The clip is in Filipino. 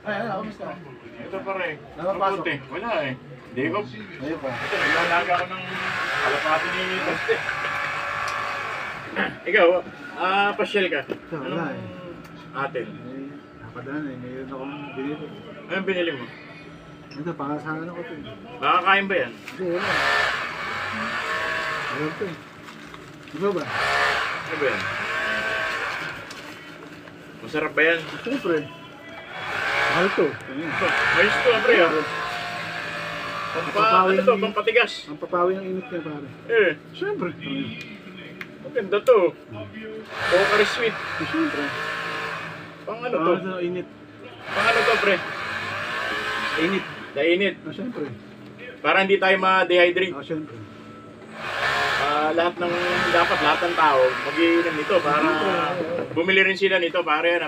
Ay, ano, kamusta? Ito pare. Napapasok? Mabuti. Wala eh. Di ko. Ayun pa. Ito, naglalaga ako ng kalapati ni Toste. Ikaw, pasyal ka. Wala eh. Atin? Napadaan eh, mayroon akong binili. Anong binili mo? Ito, pangasahan ako ito eh. Makakain ba yan? Hindi, wala. Ayun ito eh. Ikaw ba? Ano ba yan? Masarap ba yan? Siyempre. Mahal to. Ayun. Ayos to, pre. Ano to, pampatigas? Ang papawi ng init niya pare. Eh, Siyempre. maganda to. Pocari sweet. Siyempre. Pang ano to? Ano init? Pang ano to, pre? Init. Dainit. Siyempre. Para hindi tayo ma-dehydrate. Siyempre. Lahat ng tao mag-iinom nito para bumili rin sila nito para